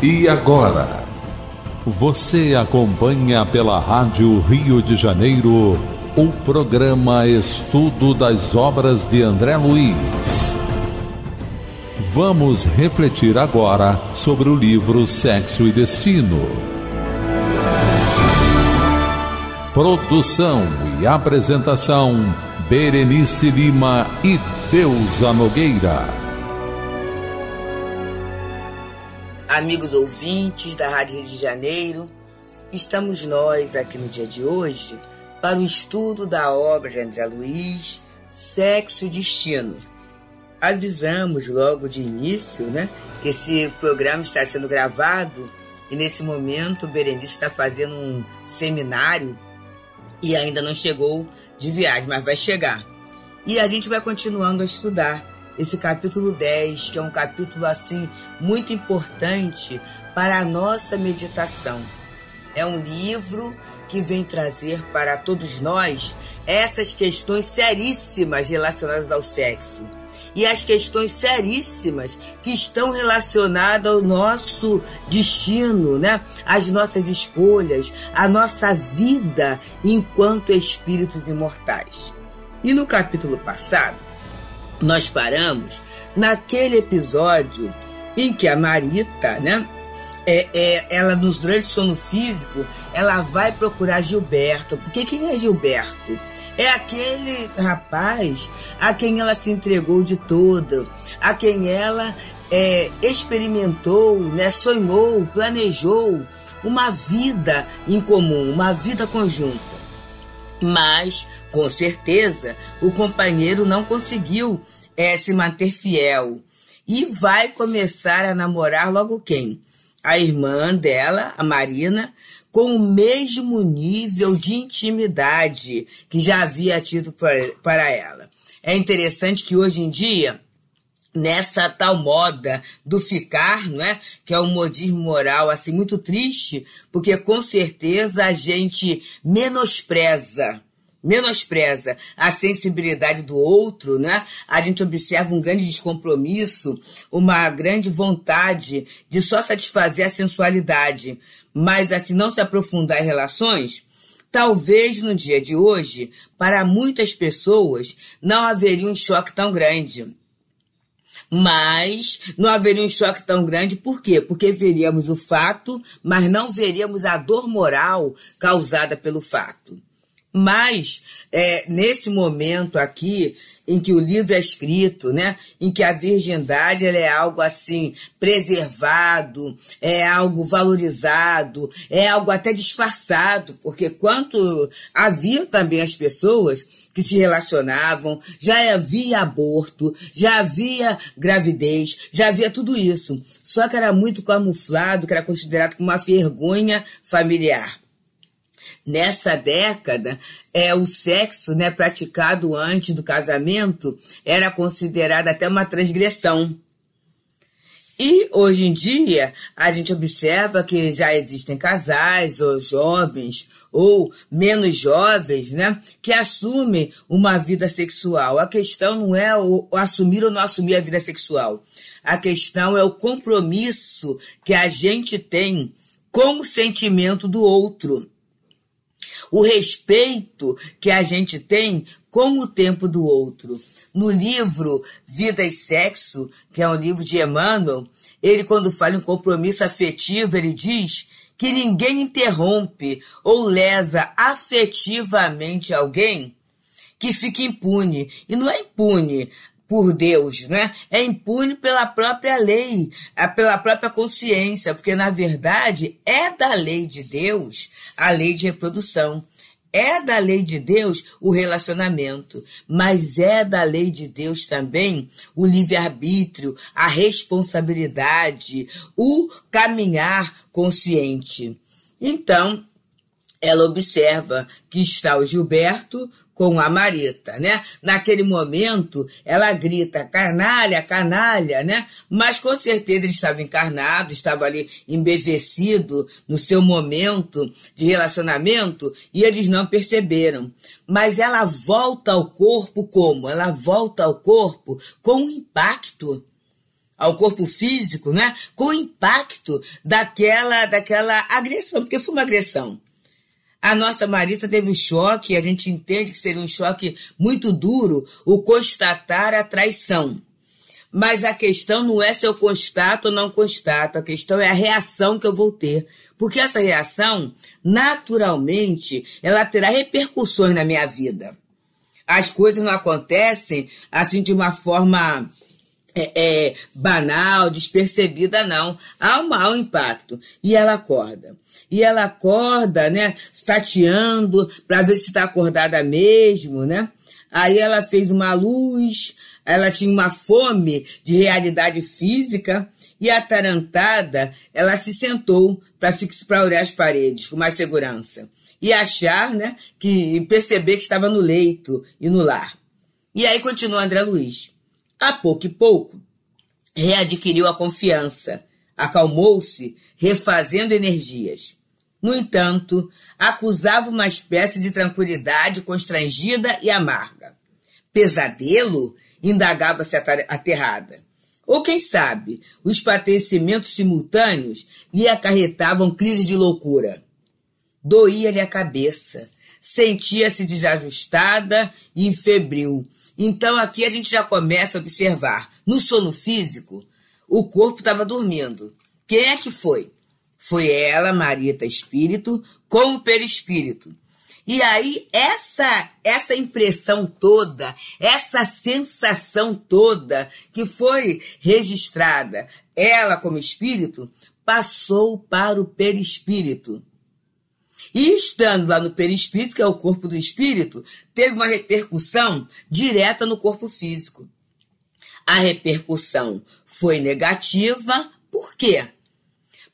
E agora, você acompanha pela Rádio Rio de Janeiro o programa Estudo das Obras de André Luiz. Vamos refletir agora sobre o livro Sexo e Destino. Produção e apresentação, Berenice Lima e Deusa Nogueira. Amigos ouvintes da Rádio Rio de Janeiro, estamos nós aqui no dia de hoje para o estudo da obra de André Luiz, Sexo e Destino. Avisamos logo de início, que esse programa está sendo gravado e nesse momento o Berenice está fazendo um seminário e ainda não chegou de viagem, mas vai chegar. E a gente vai continuando a estudar esse capítulo 10, que é um capítulo assim muito importante para a nossa meditação. É um livro que vem trazer para todos nós essas questões seríssimas relacionadas ao sexo. E as questões seríssimas que estão relacionadas ao nosso destino, As nossas escolhas, a nossa vida enquanto espíritos imortais. E no capítulo passado, nós paramos naquele episódio em que a Marita, ela durante o sono físico, ela vai procurar Gilberto. Porque quem é Gilberto? É aquele rapaz a quem ela se entregou de toda, a quem ela experimentou, sonhou, planejou uma vida em comum, uma vida conjunta. Mas, com certeza, o companheiro não conseguiu se manter fiel. E vai começar a namorar logo quem? A irmã dela, a Marina, com o mesmo nível de intimidade que já havia tido para ela. É interessante que hoje em dia, nessa tal moda do ficar, que é um modismo moral assim muito triste, porque com certeza a gente menospreza a sensibilidade do outro, A gente observa um grande descompromisso, uma grande vontade de só satisfazer a sensualidade, mas assim não se aprofundar em relações. Talvez no dia de hoje, para muitas pessoas, não haveria um choque tão grande. Mas não haveria um choque tão grande, por quê? Porque veríamos o fato, mas não veríamos a dor moral causada pelo fato. Mas, nesse momento aqui, em que o livro é escrito, em que a virgindade ela é algo assim preservado, é algo valorizado, é algo até disfarçado, porque quanto havia também as pessoas que se relacionavam, já havia aborto, já havia gravidez, já havia tudo isso, só que era muito camuflado, que era considerado como uma vergonha familiar. Nessa década, o sexo praticado antes do casamento era considerado até uma transgressão. E hoje em dia, a gente observa que já existem casais, ou jovens, ou menos jovens, que assumem uma vida sexual. A questão não é o assumir ou não assumir a vida sexual. A questão é o compromisso que a gente tem com o sentimento do outro. O respeito que a gente tem com o tempo do outro. No livro Vida e Sexo, que é um livro de Emmanuel, ele, quando fala em compromisso afetivo, ele diz que ninguém interrompe ou lesa afetivamente alguém que fique impune. E não é impune por Deus, É impune pela própria lei, pela própria consciência, porque, na verdade, é da lei de Deus a lei de reprodução. É da lei de Deus o relacionamento, mas é da lei de Deus também o livre-arbítrio, a responsabilidade, o caminhar consciente. Então, ela observa que está o Gilberto com a Marita, Naquele momento, ela grita, canalha, canalha, Mas, com certeza, ele estava encarnado, estava ali embevecido no seu momento de relacionamento e eles não perceberam. Mas ela volta ao corpo como? Ela volta ao corpo com um impacto. ao corpo físico, né, com o impacto daquela agressão, porque foi uma agressão. A nossa Marita teve um choque, a gente entende que seria um choque muito duro o constatar a traição. Mas a questão não é se eu constato ou não constato, a questão é a reação que eu vou ter. Porque essa reação, naturalmente, ela terá repercussões na minha vida. As coisas não acontecem assim de uma forma banal, despercebida, não. Há um impacto. E ela acorda. Né, tateando para ver se está acordada mesmo, né? Aí ela fez uma luz, ela tinha uma fome de realidade física e atarantada, ela se sentou para olhar as paredes com mais segurança e achar, né, e perceber que estava no leito e no lar. E aí continua André Luiz. A pouco e pouco, readquiriu a confiança, acalmou-se, refazendo energias. No entanto, acusava uma espécie de tranquilidade constrangida e amarga. Pesadelo? Indagava-se aterrada. Ou quem sabe, os padecimentos simultâneos lhe acarretavam crises de loucura. Doía-lhe a cabeça, sentia-se desajustada e febril. Então aqui a gente já começa a observar. No sono físico, o corpo estava dormindo. Quem é que foi? Foi ela, Marita, espírito, com o perispírito. E aí, essa impressão toda, essa sensação toda que foi registrada, ela como espírito, passou para o perispírito. E estando lá no perispírito, que é o corpo do espírito, teve uma repercussão direta no corpo físico. A repercussão foi negativa, por quê?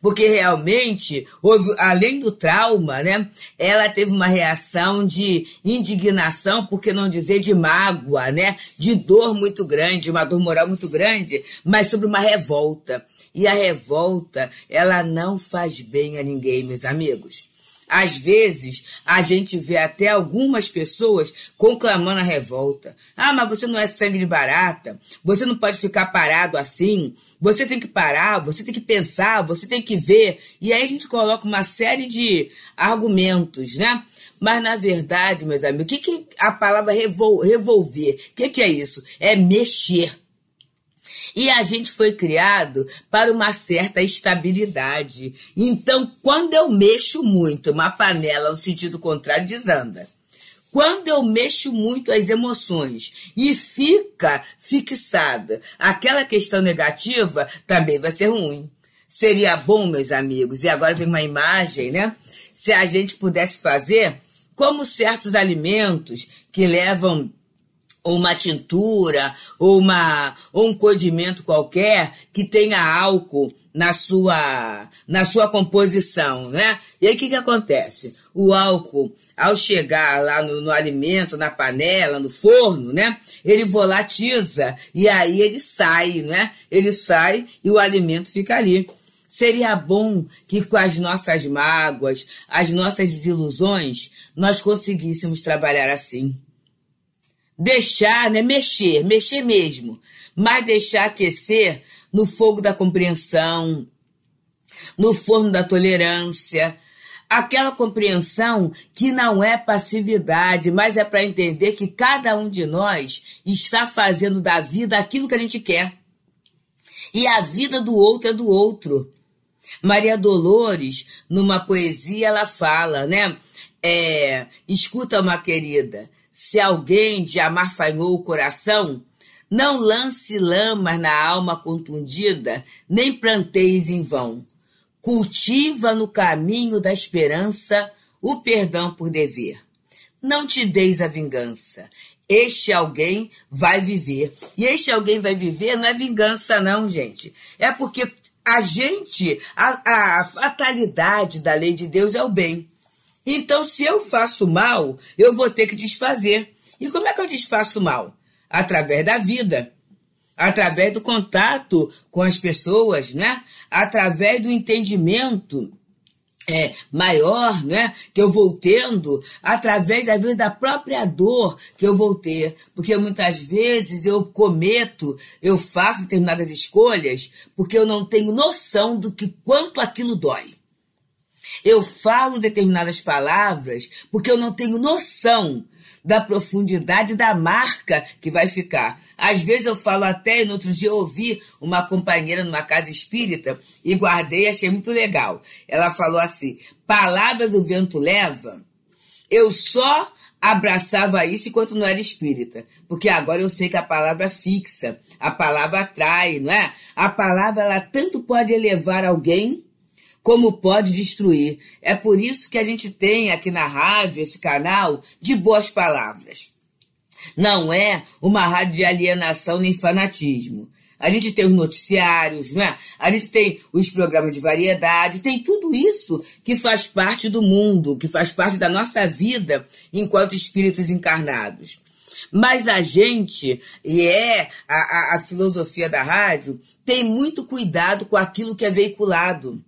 Porque realmente, houve, além do trauma, né, ela teve uma reação de indignação, por que não dizer de mágoa, né, de dor muito grande, uma dor moral muito grande, mas sobre uma revolta. E a revolta, ela não faz bem a ninguém, meus amigos. Às vezes, a gente vê até algumas pessoas conclamando a revolta. Ah, mas você não é sangue de barata, você não pode ficar parado assim, você tem que parar, você tem que pensar, você tem que ver. E aí a gente coloca uma série de argumentos, né? Mas, na verdade, meus amigos, o que a palavra revolver, o que é isso? É mexer. E a gente foi criado para uma certa estabilidade. Então, quando eu mexo muito, uma panela no sentido contrário desanda. Quando eu mexo muito as emoções e fica fixada aquela questão negativa, também vai ser ruim. Seria bom, meus amigos, e agora vem uma imagem, né? Se a gente pudesse fazer como certos alimentos que levam uma tintura ou um condimento qualquer que tenha álcool na sua composição, né? E aí o que acontece? O álcool, ao chegar lá no alimento, na panela, no forno, né? Ele volatiza e aí ele sai, né? Ele sai e o alimento fica ali. Seria bom que com as nossas mágoas, as nossas desilusões, nós conseguíssemos trabalhar assim. Deixar, né, mexer mesmo, mas deixar aquecer no fogo da compreensão, no forno da tolerância, aquela compreensão que não é passividade, mas é para entender que cada um de nós está fazendo da vida aquilo que a gente quer. E a vida do outro é do outro. Maria Dolores, numa poesia, ela fala, né, escuta, uma querida, se alguém de amar falhou o coração, não lance lamas na alma contundida, nem planteis em vão. Cultiva no caminho da esperança o perdão por dever. Não te deis a vingança. Este alguém vai viver. E este alguém vai viver não é vingança não, gente. É porque a fatalidade da lei de Deus é o bem. Então, se eu faço mal, eu vou ter que desfazer. E como é que eu desfaço mal? Através da vida, através do contato com as pessoas, né? Através do entendimento maior, né, que eu vou tendo através, às vezes, da própria dor que eu vou ter. Porque muitas vezes eu faço determinadas escolhas porque eu não tenho noção do quanto aquilo dói. Eu falo determinadas palavras porque eu não tenho noção da profundidade da marca que vai ficar. Às vezes eu falo até, no outro dia eu ouvi uma companheira numa casa espírita e guardei, achei muito legal. Ela falou assim: palavras o vento leva. Eu só abraçava isso enquanto não era espírita, porque agora eu sei que a palavra fixa, a palavra atrai, não é? A palavra, ela tanto pode elevar alguém como pode destruir. É por isso que a gente tem aqui na rádio esse canal de boas palavras. Não é uma rádio de alienação nem fanatismo. A gente tem os noticiários, né? A gente tem os programas de variedade, tem tudo isso que faz parte do mundo, que faz parte da nossa vida enquanto espíritos encarnados. Mas a gente, e a filosofia da rádio, tem muito cuidado com aquilo que é veiculado.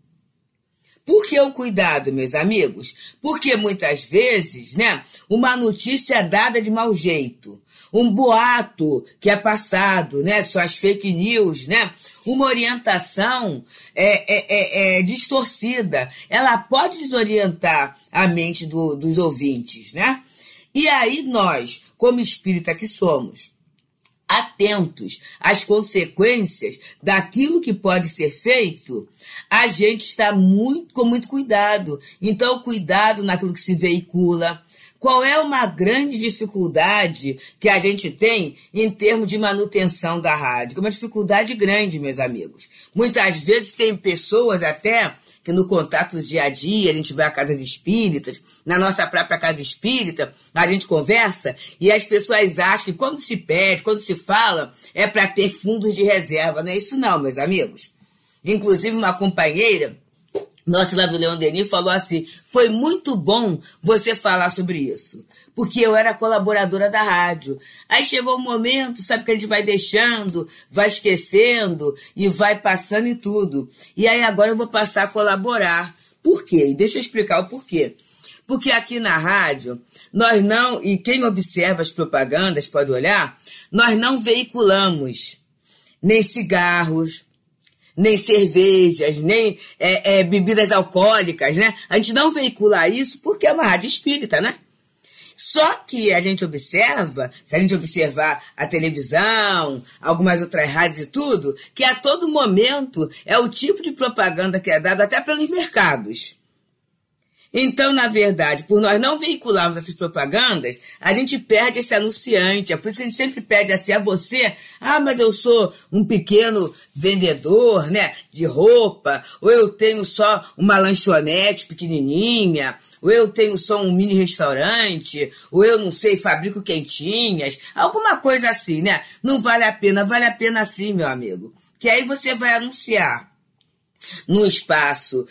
Por que o cuidado, meus amigos? Porque muitas vezes, né, uma notícia é dada de mau jeito, um boato que é passado, né, são as fake news, né, uma orientação distorcida, ela pode desorientar a mente dos ouvintes, né? E aí nós, como espírita que somos, atentos às consequências daquilo que pode ser feito, a gente está com muito cuidado. Então, cuidado naquilo que se veicula. Qual é uma grande dificuldade que a gente tem em termos de manutenção da rádio? É uma dificuldade grande, meus amigos. Muitas vezes tem pessoas até que no contato do dia a dia, a gente vai à casa de espíritas, na nossa própria casa espírita, a gente conversa e as pessoas acham que quando se pede, quando se fala, é para ter fundos de reserva. Não é isso não, meus amigos. Inclusive uma companheira nossa lá do Leão Denis falou assim: foi muito bom você falar sobre isso, porque eu era colaboradora da rádio. Aí chegou um momento, sabe, que a gente vai deixando, vai esquecendo e vai passando e tudo. E aí agora eu vou passar a colaborar. Por quê? E deixa eu explicar o porquê. Porque aqui na rádio, nós não, e quem observa as propagandas pode olhar, nós não veiculamos nem cigarros, nem cervejas, nem bebidas alcoólicas, né? A gente não veicula isso porque é uma rádio espírita, né? Só que a gente observa, se a gente observar a televisão, algumas outras rádios e tudo, que a todo momento é o tipo de propaganda que é dado até pelos mercados. Então, na verdade, por nós não veicularmos essas propagandas, a gente perde esse anunciante. É por isso que a gente sempre pede assim a você: ah, mas eu sou um pequeno vendedor, né, de roupa, ou eu tenho só uma lanchonete pequenininha, ou eu tenho só um mini restaurante, ou eu não sei, fabrico quentinhas, alguma coisa assim, né? Não vale a pena sim, meu amigo. Que aí você vai anunciar num espaço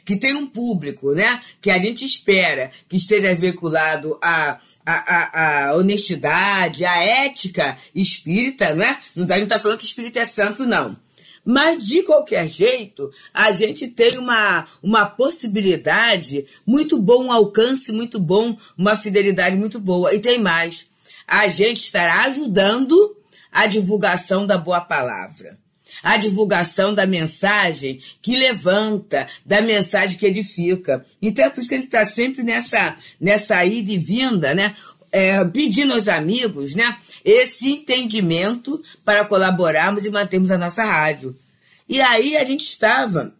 que tem um público, né, que a gente espera que esteja vinculado à honestidade, à ética espírita, né? A gente não está falando que espírita é santo, não. Mas, de qualquer jeito, a gente tem uma possibilidade muito bom, um alcance muito bom, uma fidelidade muito boa. E tem mais: a gente estará ajudando a divulgação da boa palavra, a divulgação da mensagem que levanta, da mensagem que edifica. Então é por isso que a gente está sempre nessa ida e vinda, né? Pedindo aos amigos, né, esse entendimento para colaborarmos e mantermos a nossa rádio. E aí a gente estava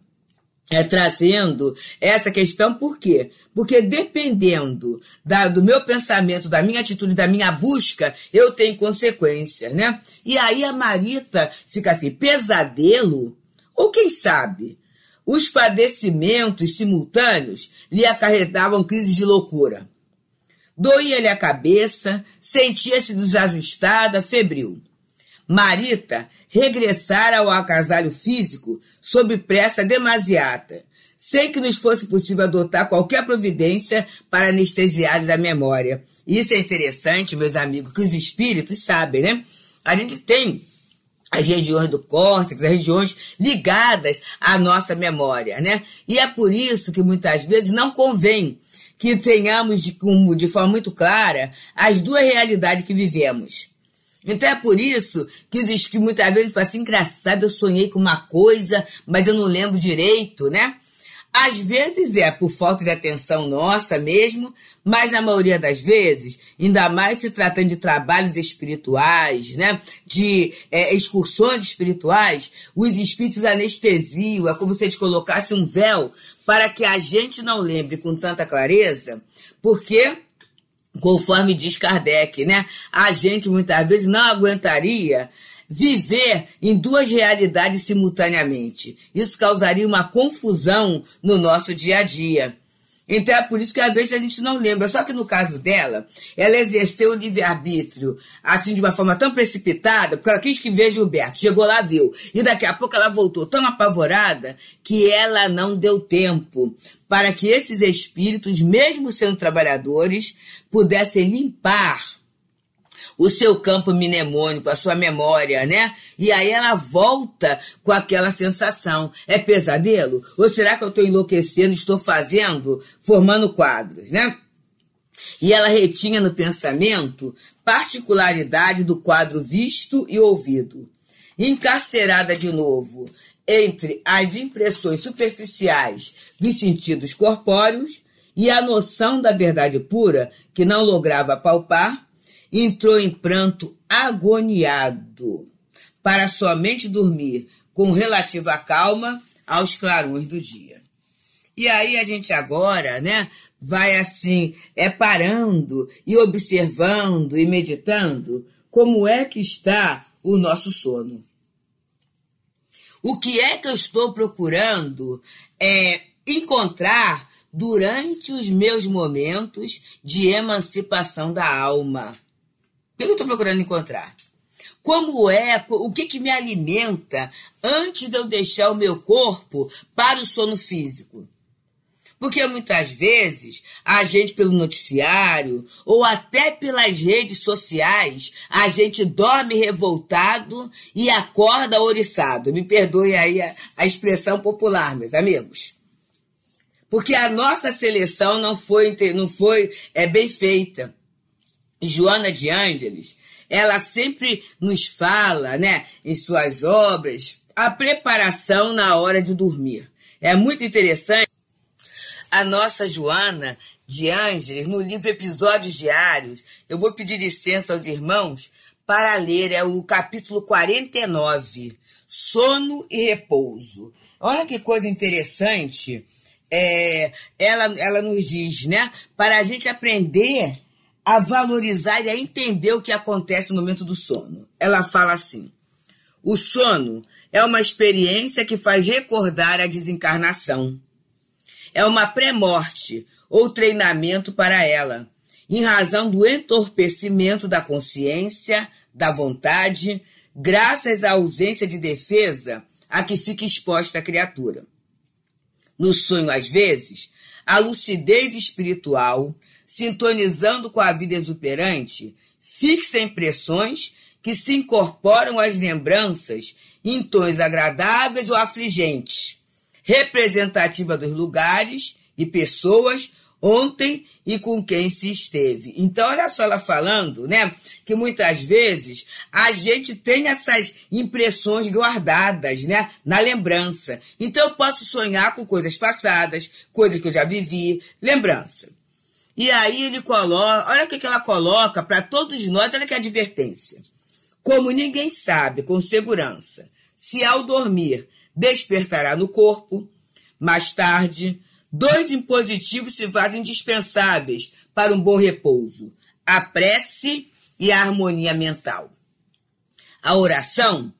trazendo essa questão, por quê? Porque dependendo do meu pensamento, da minha atitude, da minha busca, eu tenho consequências, né? E aí a Marita fica assim: pesadelo? Ou quem sabe, os padecimentos simultâneos lhe acarretavam crises de loucura. Doía-lhe a cabeça, sentia-se desajustada, febril. Marita regressara ao agasalho físico sob pressa demasiada, sem que nos fosse possível adotar qualquer providência para anestesiar a memória. Isso é interessante, meus amigos, que os espíritos sabem, né? A gente tem as regiões do córtex, as regiões ligadas à nossa memória, né? E é por isso que muitas vezes não convém que tenhamos de forma muito clara as duas realidades que vivemos. Então é por isso que muitas vezes fala assim, engraçado, eu sonhei com uma coisa, mas eu não lembro direito, né? Às vezes é por falta de atenção nossa mesmo, mas na maioria das vezes, ainda mais se tratando de trabalhos espirituais, né, de excursões espirituais, os espíritos anestesiam, é como se eles colocassem um véu para que a gente não lembre com tanta clareza, porque, conforme diz Kardec, né, a gente muitas vezes não aguentaria viver em duas realidades simultaneamente. Isso causaria uma confusão no nosso dia a dia. Então é por isso que às vezes a gente não lembra. Só que no caso dela, ela exerceu o livre-arbítrio assim de uma forma tão precipitada, porque ela quis que ver Gilberto. Chegou lá, viu. E daqui a pouco ela voltou tão apavorada que ela não deu tempo para que esses espíritos, mesmo sendo trabalhadores, pudessem limpar o seu campo mnemônico, a sua memória, né? E aí ela volta com aquela sensação. É pesadelo? Ou será que eu estou enlouquecendo, estou formando quadros, né? E ela retinha no pensamento particularidade do quadro visto e ouvido. Encarcerada de novo entre as impressões superficiais dos sentidos corpóreos e a noção da verdade pura, que não lograva palpar, entrou em pranto agoniado, para somente dormir com relativa calma aos clarões do dia. E aí a gente agora, né, vai assim, parando e observando e meditando como é que está o nosso sono. O que é que eu estou procurando encontrar durante os meus momentos de emancipação da alma? O que eu estou procurando encontrar? O que me alimenta antes de eu deixar o meu corpo para o sono físico? Porque muitas vezes a gente, pelo noticiário ou até pelas redes sociais, a gente dorme revoltado e acorda ouriçado. Me perdoe aí a expressão popular, meus amigos. Porque a nossa seleção não foi bem feita. Joana de Ângeles, ela sempre nos fala, né, em suas obras, a preparação na hora de dormir. É muito interessante. A nossa Joana de Ângeles, no livro Episódios Diários, eu vou pedir licença aos irmãos para ler, o capítulo 49, Sono e Repouso. Olha que coisa interessante, ela nos diz, né, para a gente aprender a valorizar e a entender o que acontece no momento do sono. Ela fala assim: o sono é uma experiência que faz recordar a desencarnação. É uma pré-morte ou treinamento para ela, em razão do entorpecimento da consciência, da vontade, graças à ausência de defesa a que fica exposta a criatura. No sonho, às vezes, a lucidez espiritual, sintonizando com a vida exuberante, fixa impressões que se incorporam às lembranças em tons agradáveis ou afligentes, representativa dos lugares e pessoas ontem e com quem se esteve. Então, olha só ela falando, né, que muitas vezes a gente tem essas impressões guardadas, né, na lembrança. Então, eu posso sonhar com coisas passadas, coisas que eu já vivi, lembrança. E aí ele coloca, olha o que ela coloca para todos nós, olha que advertência. Como ninguém sabe com segurança se ao dormir despertará no corpo, mais tarde, dois impositivos se fazem indispensáveis para um bom repouso: a prece e a harmonia mental. A oração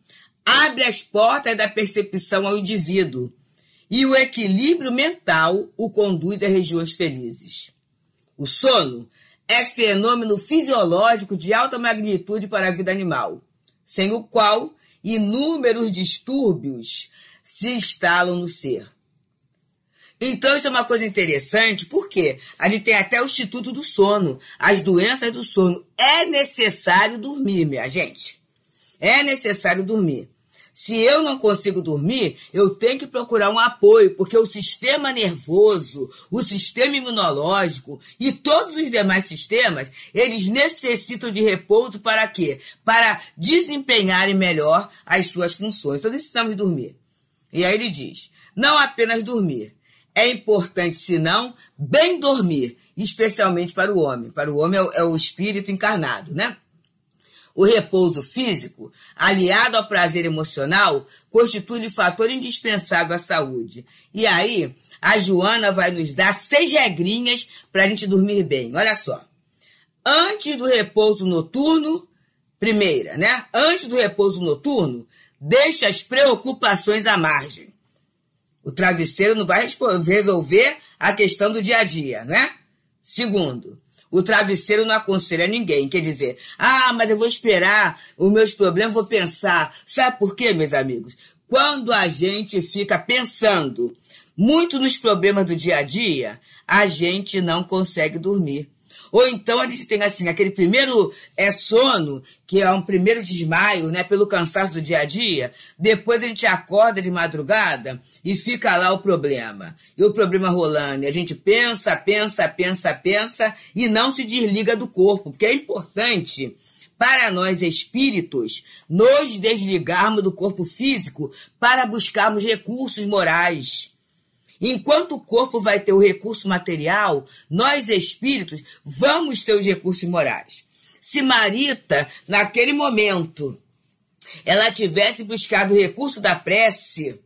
abre as portas da percepção ao indivíduo e o equilíbrio mental o conduz a regiões felizes. O sono é fenômeno fisiológico de alta magnitude para a vida animal, sem o qual inúmeros distúrbios se instalam no ser. Então, isso é uma coisa interessante, porque a gente tem até o Instituto do Sono, as doenças do sono. É necessário dormir, minha gente. É necessário dormir. Se eu não consigo dormir, eu tenho que procurar um apoio, porque o sistema nervoso, o sistema imunológico e todos os demais sistemas, eles necessitam de repouso para quê? Para desempenharem melhor as suas funções. Então, necessitamos dormir. E aí ele diz, não apenas dormir. É importante, senão, bem dormir, especialmente para o homem. Para o homem é o espírito encarnado, né? O repouso físico, aliado ao prazer emocional, constitui fator indispensável à saúde. E aí, a Joana vai nos dar 6 regrinhas para a gente dormir bem. Olha só. Antes do repouso noturno, primeira, né? Antes do repouso noturno, deixa as preocupações à margem. O travesseiro não vai resolver a questão do dia a dia, né? Segundo, o travesseiro não aconselha ninguém. Quer dizer, mas eu vou esperar os meus problemas, vou pensar. Sabe por quê, meus amigos? Quando a gente fica pensando muito nos problemas do dia a dia, a gente não consegue dormir. Ou então a gente tem assim, aquele primeiro sono, que é um primeiro desmaio, né, pelo cansaço do dia a dia. Depois a gente acorda de madrugada e fica lá o problema. E o problema rolando. E a gente pensa e não se desliga do corpo. Porque é importante para nós espíritos nos desligarmos do corpo físico para buscarmos recursos morais. Enquanto o corpo vai ter o recurso material, nós espíritos vamos ter os recursos morais. Se Marita, naquele momento, ela tivesse buscado o recurso da prece,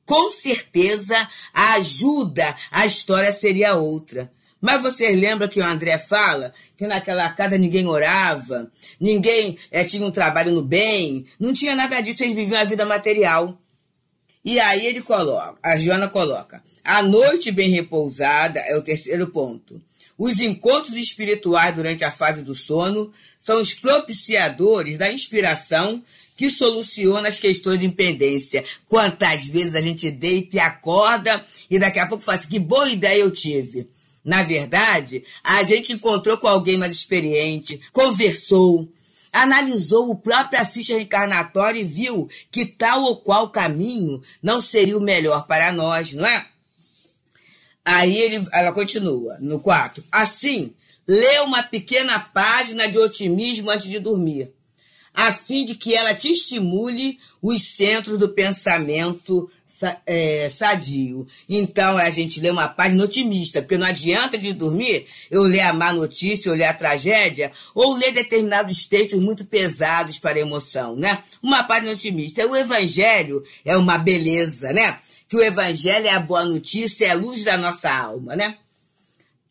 com certeza a ajuda, a história seria outra. Mas vocês lembram que o André fala que naquela casa ninguém orava, ninguém tinha um trabalho no bem, não tinha nada disso, eles viviam a vida material. E aí a Joana coloca, a noite bem repousada é o terceiro ponto. Os encontros espirituais durante a fase do sono são os propiciadores da inspiração que soluciona as questões de pendência. Quantas vezes a gente deita e acorda e daqui a pouco fala assim, que boa ideia eu tive. Na verdade, a gente encontrou com alguém mais experiente, conversou, analisou a própria ficha reencarnatória e viu que tal ou qual caminho não seria o melhor para nós, não é? Aí ela continua, no 4. Assim, lê uma pequena página de otimismo antes de dormir, a fim de que ela te estimule os centros do pensamento sadio. Então, a gente lê uma página otimista, porque não adianta de dormir eu ler a má notícia, eu ler a tragédia, ou ler determinados textos muito pesados para a emoção, né? Uma página otimista. O evangelho é uma beleza, né? Que o evangelho é a boa notícia, é a luz da nossa alma, né?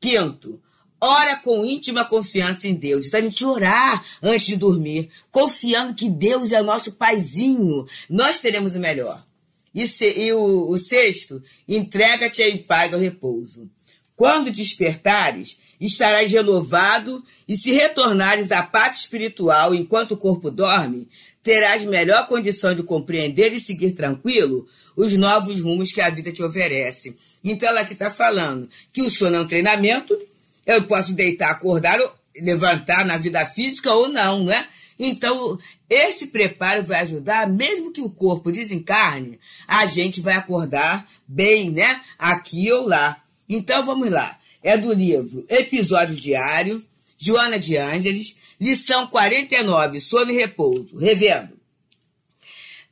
5, ora com íntima confiança em Deus. Então a gente orar antes de dormir, confiando que Deus é o nosso paizinho, nós teremos o melhor. E o 6, entrega-te em paz ao repouso. Quando despertares, estarás renovado e se retornares à pátria espiritual enquanto o corpo dorme, terás melhor condição de compreender e seguir tranquilo os novos rumos que a vida te oferece. Então ela aqui está falando que o sono é um treinamento, eu posso deitar, acordar, levantar na vida física ou não, né? Então, esse preparo vai ajudar, mesmo que o corpo desencarne, a gente vai acordar bem, né? Aqui ou lá. Então, vamos lá. É do livro Episódio Diário, Joana de Ângeles, lição 49, Sono e Repouso. Revendo.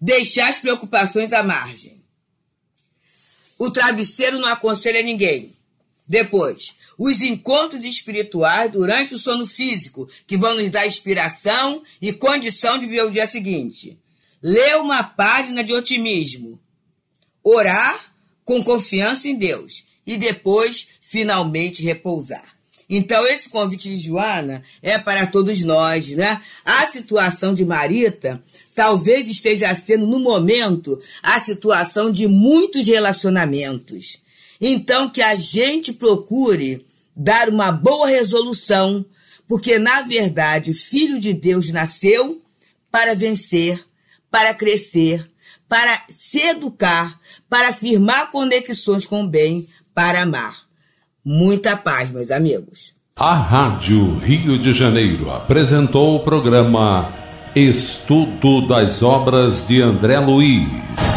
Deixar as preocupações à margem. O travesseiro não aconselha ninguém. Depois, os encontros espirituais durante o sono físico, que vão nos dar inspiração e condição de viver o dia seguinte. Ler uma página de otimismo. Orar com confiança em Deus. E depois, finalmente, repousar. Então, esse convite de Joana é para todos nós, né? A situação de Marita talvez esteja sendo, no momento, a situação de muitos relacionamentos. Então, que a gente procure dar uma boa resolução, porque, na verdade, Filho de Deus nasceu para vencer, para crescer, para se educar, para firmar conexões com o bem, para amar. Muita paz, meus amigos. A Rádio Rio de Janeiro apresentou o programa Estudo das obras de André Luiz.